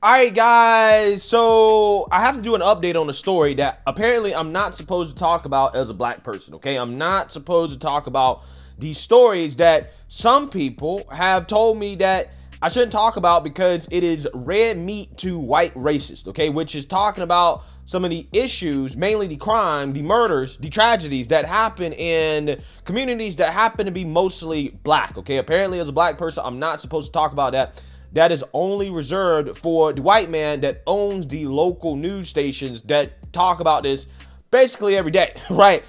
All right, guys, so I have to do an update on a story that apparently I'm not supposed to talk about as a black person, okay? I'm not supposed to talk about these stories that some people have told me that I shouldn't talk about because it is red meat to white racist, okay? Which is talking about some of the issues, mainly the crime, the murders, the tragedies that happen in communities that happen to be mostly black, okay? Apparently, as a black person, I'm not supposed to talk about that. That is only reserved for the white man that owns the local news stations that talk about this basically every day, right?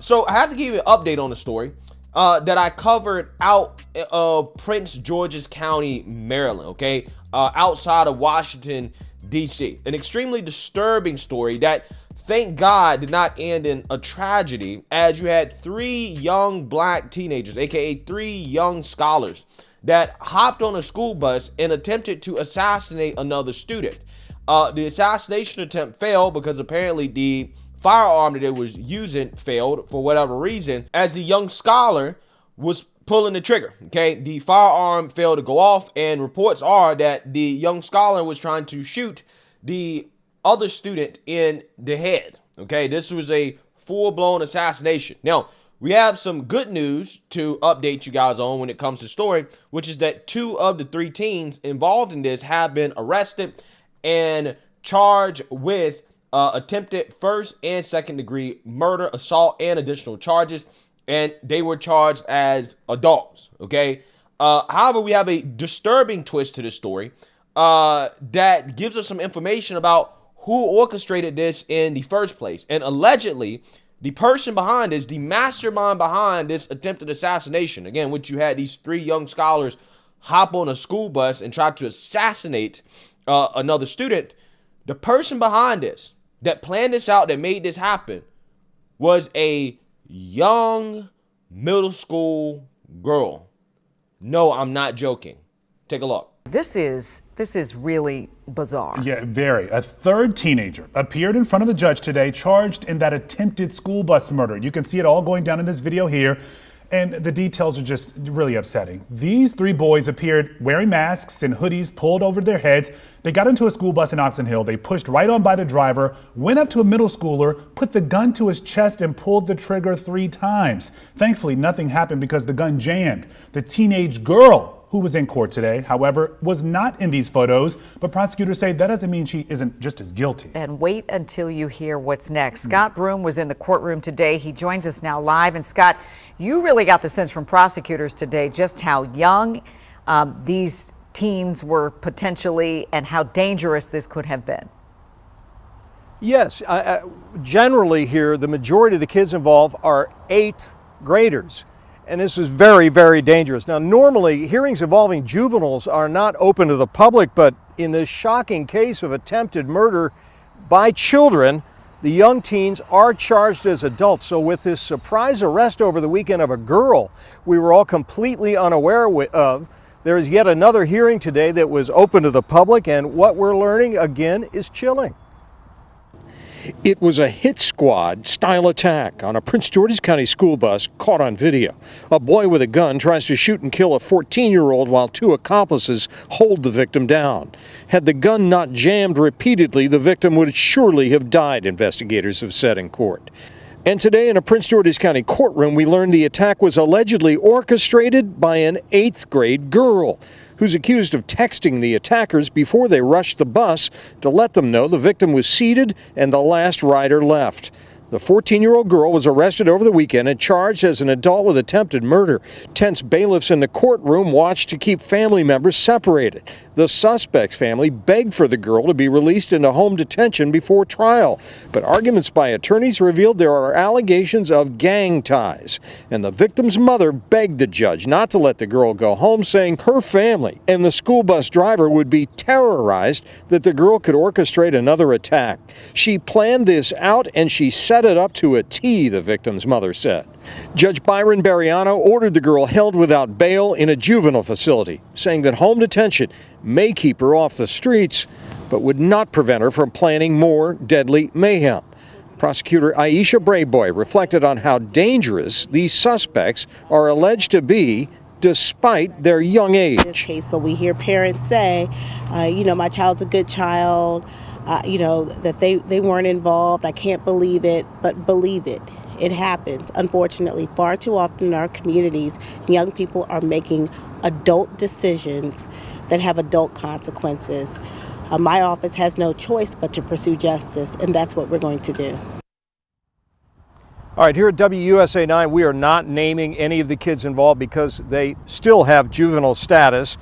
So I have to give you an update on the story that I covered out of Prince George's County, Maryland, okay? Outside of Washington, D.C. An extremely disturbing story that, thank God, did not end in a tragedy, as you had 3 young black teenagers, aka 3 young scholars, that hopped on a school bus and attempted to assassinate another student. The assassination attempt failed because apparently the firearm that it was using failed for whatever reason, as the young scholar was pulling the trigger, okay? The firearm failed to go off, and reports are that the young scholar was trying to shoot the other student in the head, okay? This was a full-blown assassination. Now, we have some good news to update you guys on when it comes to the story, which is that 2 of the 3 teens involved in this have been arrested and charged with attempted first and second degree murder, assault, and additional charges. And they were charged as adults, okay? However, we have a disturbing twist to this story that gives us some information about who orchestrated this in the first place. And allegedly, the person behind this, the mastermind behind this attempted assassination, again, which you had these 3 young scholars hop on a school bus and try to assassinate another student. The person behind this, that planned this out, that made this happen, was a young middle school girl. No, I'm not joking. Take a look. This is really bizarre. Yeah, very. A 3rd teenager appeared in front of the judge today, charged in that attempted school bus murder. You can see it all going down in this video here, and the details are just really upsetting. These 3 boys appeared wearing masks and hoodies pulled over their heads. They got into a school bus in Oxon Hill. They pushed right on by the driver, went up to a middle schooler, put the gun to his chest, and pulled the trigger 3 times. Thankfully, nothing happened because the gun jammed. The teenage girl, who was in court today, however, was not in these photos, but prosecutors say that doesn't mean she isn't just as guilty. And wait until you hear what's next. Scott Broom was in the courtroom today. He joins us now live. And Scott, you really got the sense from prosecutors today just how young these teens were potentially and how dangerous this could have been. Yes, generally here, the majority of the kids involved are 8th graders. And this is very, very dangerous. Now, normally, hearings involving juveniles are not open to the public, but in this shocking case of attempted murder by children, the young teens are charged as adults. So with this surprise arrest over the weekend of a girl we were all completely unaware of, there is yet another hearing today that was open to the public, and what we're learning, again, is chilling. It was a hit squad style attack on a Prince George's County school bus caught on video. A boy with a gun tries to shoot and kill a 14-year-old while 2 accomplices hold the victim down. Had the gun not jammed repeatedly, the victim would surely have died, investigators have said in court. And today in a Prince George's County courtroom, we learned the attack was allegedly orchestrated by an 8th grade girl who's accused of texting the attackers before they rushed the bus to let them know the victim was seated and the last rider left. The 14-year-old girl was arrested over the weekend and charged as an adult with attempted murder. Tense bailiffs in the courtroom watched to keep family members separated. The suspect's family begged for the girl to be released into home detention before trial, but arguments by attorneys revealed there are allegations of gang ties. And the victim's mother begged the judge not to let the girl go home, saying her family and the school bus driver would be terrorized that the girl could orchestrate another attack. She planned this out and she set it up to a T, the victim's mother said. Judge Byron Bariano ordered the girl held without bail in a juvenile facility, saying that home detention may keep her off the streets, but would not prevent her from planning more deadly mayhem. Prosecutor Aisha Brayboy reflected on how dangerous these suspects are alleged to be despite their young age. This case, but we hear parents say, my child's a good child, that they weren't involved. I can't believe it, but believe it. It happens. Unfortunately, far too often in our communities, young people are making adult decisions that have adult consequences. My office has no choice but to pursue justice, and that's what we're going to do. All right, here at WUSA 9, we are not naming any of the kids involved because they still have juvenile status.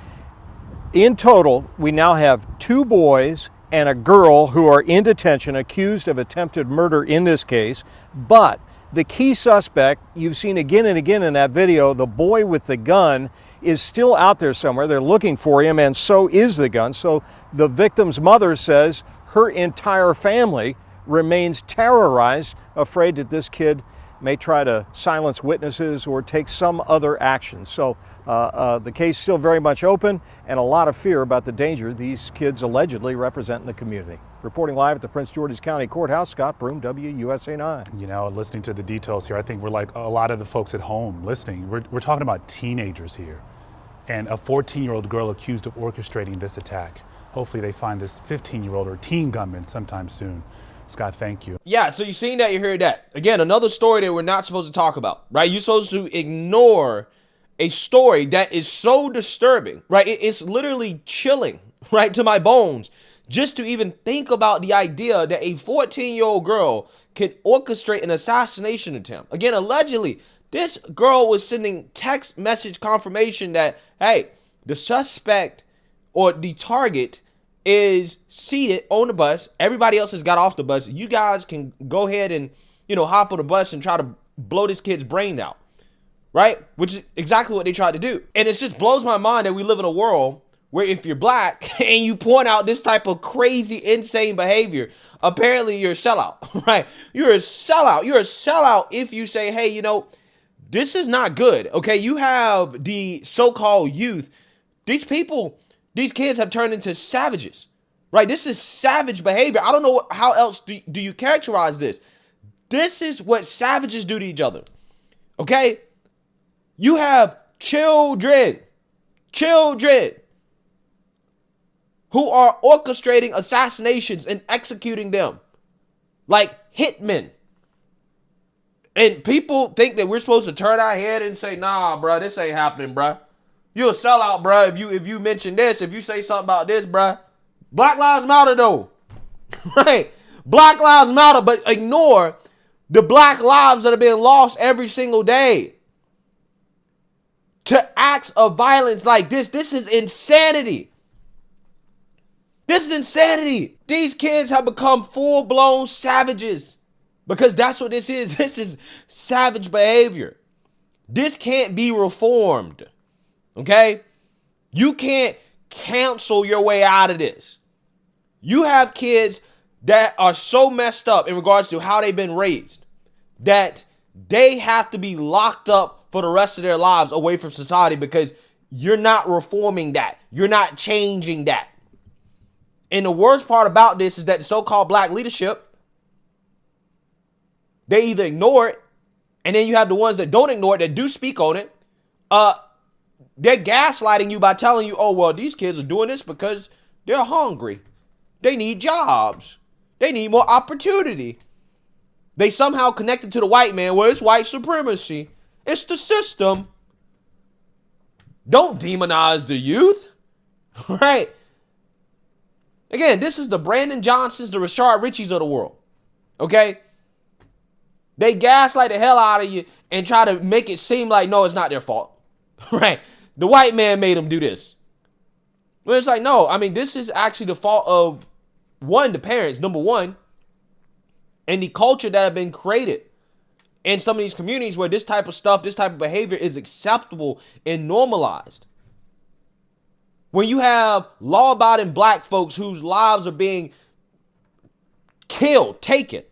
In total, we now have 2 boys and a girl who are in detention accused of attempted murder in this case. But the key suspect, you've seen again and again in that video, the boy with the gun, is still out there somewhere. They're looking for him, and so is the gun. So the victim's mother says her entire family remains terrorized, afraid that this kid may try to silence witnesses or take some other action. So the case is still very much open, and a lot of fear about the danger these kids allegedly represent in the community. Reporting live at the Prince George's County Courthouse, Scott Broom, WUSA 9. You know, listening to the details here, I think we're like a lot of the folks at home listening. We're talking about teenagers here, and a 14-year-old girl accused of orchestrating this attack. Hopefully they find this 15-year-old or teen gunman sometime soon. Scott, thank you. Yeah, so you've seen that, you heard that. Again, another story that we're not supposed to talk about, right? You're supposed to ignore a story that is so disturbing, right? It's literally chilling, right, to my bones, just to even think about the idea that a 14-year-old girl could orchestrate an assassination attempt. Again, allegedly, this girl was sending text message confirmation that, hey, the suspect or the target is seated on the bus. Everybody else has got off the bus. You guys can go ahead and, hop on the bus and try to blow this kid's brain out, right? Which is exactly what they tried to do. And it just blows my mind that we live in a world where if you're black and you point out this type of crazy, insane behavior, apparently you're a sellout, right? You're a sellout. You're a sellout if you say, hey, this is not good, okay? You have the so-called youth. These kids have turned into savages, right? This is savage behavior. I don't know how else do you characterize this. This is what savages do to each other, okay? You have children who are orchestrating assassinations and executing them like hitmen. And people think that we're supposed to turn our head and say, nah, bro, this ain't happening, bro. You're a sellout, bro, if you mention this, if you say something about this, bro. Black Lives Matter, though. Right? Black Lives Matter, but ignore the black lives that are being lost every single day to acts of violence like this. This is insanity. This is insanity. These kids have become full-blown savages because that's what this is. This is savage behavior. This can't be reformed. Okay? You can't cancel your way out of this. You have kids that are so messed up in regards to how they've been raised that they have to be locked up for the rest of their lives away from society because you're not reforming that. You're not changing that. And the worst part about this is that the so-called black leadership, they either ignore it, and then you have the ones that don't ignore it, that do speak on it. They're gaslighting you by telling you, oh, well, these kids are doing this because they're hungry. They need jobs. They need more opportunity. They somehow connected to the white man. Well, it's white supremacy. It's the system. Don't demonize the youth. Right? Again, this is the Brandon Johnsons, the Rashard Richies of the world. Okay? They gaslight the hell out of you and try to make it seem like, no, it's not their fault. Right? The white man made them do this. Well, it's like, no, I mean, this is actually the fault of, one, the parents, number one, and the culture that have been created in some of these communities where this type of stuff, this type of behavior is acceptable and normalized. When you have law-abiding black folks whose lives are being killed, taken,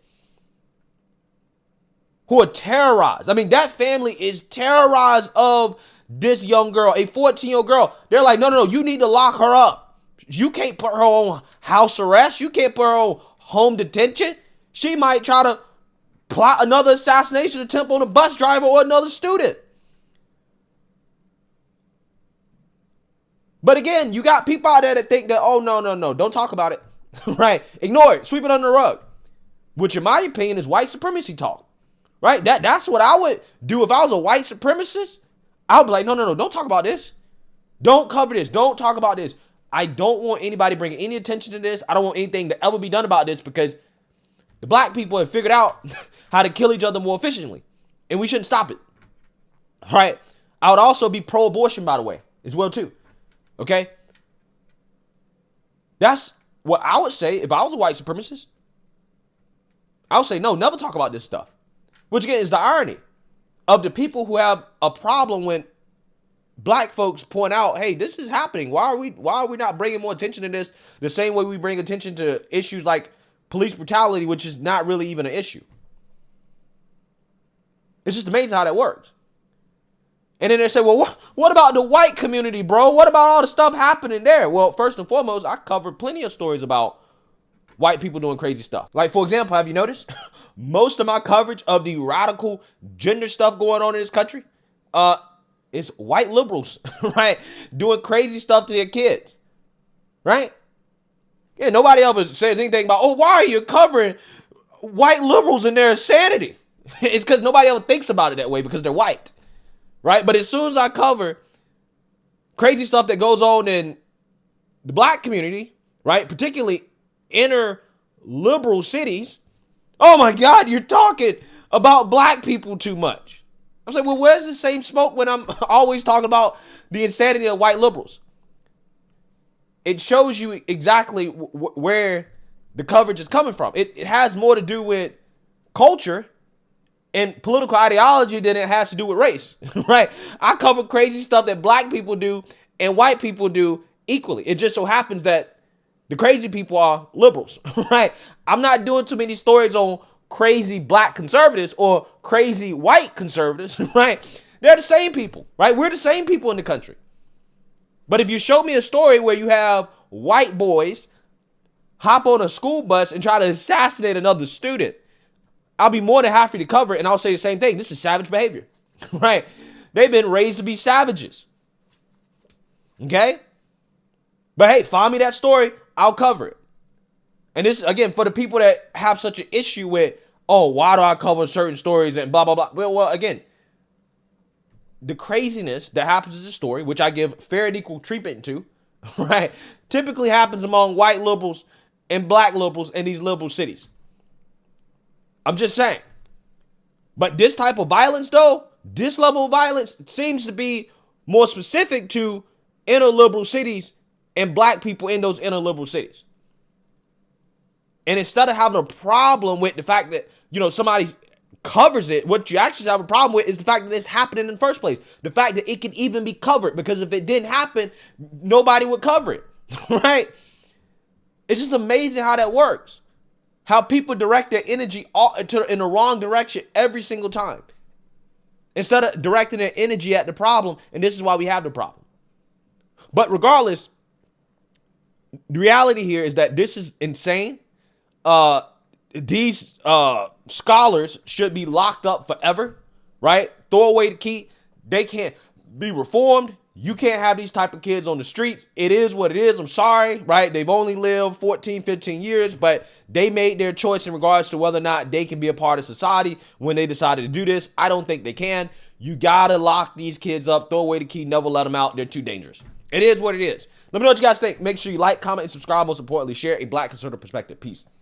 who are terrorized. I mean, that family is terrorized of this young girl, a 14-year-old girl. They're like, no, you need to lock her up. You can't put her on house arrest. You can't put her on home detention. She might try to plot another assassination attempt on a bus driver or another student. But again, you got people out there that think that, oh, no, don't talk about it, right? Ignore it, sweep it under the rug, which in my opinion is white supremacy talk, right? That's what I would do if I was a white supremacist. I would be like, no, don't talk about this. Don't cover this. Don't talk about this. I don't want anybody bringing any attention to this. I don't want anything to ever be done about this because the black people have figured out how to kill each other more efficiently, and we shouldn't stop it, all right? I would also be pro-abortion, by the way, as well, too. Okay? That's what I would say if I was a white supremacist. I would say, no, never talk about this stuff. Which, again, is the irony of the people who have a problem when black folks point out, hey, this is happening. Why are we not bringing more attention to this the same way we bring attention to issues like police brutality, which is not really even an issue? It's just amazing how that works. And then they say, well, what about the white community, bro? What about all the stuff happening there? Well, first and foremost, I covered plenty of stories about white people doing crazy stuff. Like, for example, have you noticed most of my coverage of the radical gender stuff going on in this country is white liberals, right? Doing crazy stuff to their kids, right? Yeah, nobody ever says anything about, oh, why are you covering white liberals and their insanity? It's because nobody ever thinks about it that way because they're white. Right? But as soon as I cover crazy stuff that goes on in the black community, right, particularly inner liberal cities, oh my God, you're talking about black people too much. I'm saying, well, where's the same smoke when I'm always talking about the insanity of white liberals? It shows you exactly where the coverage is coming from. It has more to do with culture and political ideology than it has to do with race, right? I cover crazy stuff that black people do and white people do equally. It just so happens that the crazy people are liberals, right? I'm not doing too many stories on crazy black conservatives or crazy white conservatives, right? They're the same people, right? We're the same people in the country. But if you show me a story where you have white boys hop on a school bus and try to assassinate another student, I'll be more than happy to cover it, and I'll say the same thing. This is savage behavior, right? They've been raised to be savages, okay? But hey, find me that story, I'll cover it. And this, again, for the people that have such an issue with, oh, why do I cover certain stories and blah, blah, blah. Well, again, the craziness that happens in the story, which I give fair and equal treatment to, right, typically happens among white liberals and black liberals in these liberal cities. I'm just saying. But this type of violence, though, this level of violence seems to be more specific to inner liberal cities and black people in those inner liberal cities. And instead of having a problem with the fact that, somebody covers it, what you actually have a problem with is the fact that it's happening in the first place. The fact that it can even be covered, because if it didn't happen, nobody would cover it, right? It's just amazing how that works. How people direct their energy in the wrong direction every single time. Instead of directing their energy at the problem, and this is why we have the problem. But regardless, the reality here is that this is insane. These scholars should be locked up forever, right? Throw away the key. They can't be reformed. You can't have these type of kids on the streets. It is what it is. I'm sorry, right? They've only lived 14, 15 years, but they made their choice in regards to whether or not they can be a part of society when they decided to do this. I don't think they can. You got to lock these kids up, throw away the key, never let them out. They're too dangerous. It is what it is. Let me know what you guys think. Make sure you like, comment, and subscribe. Most importantly, share a black conservative perspective. Peace.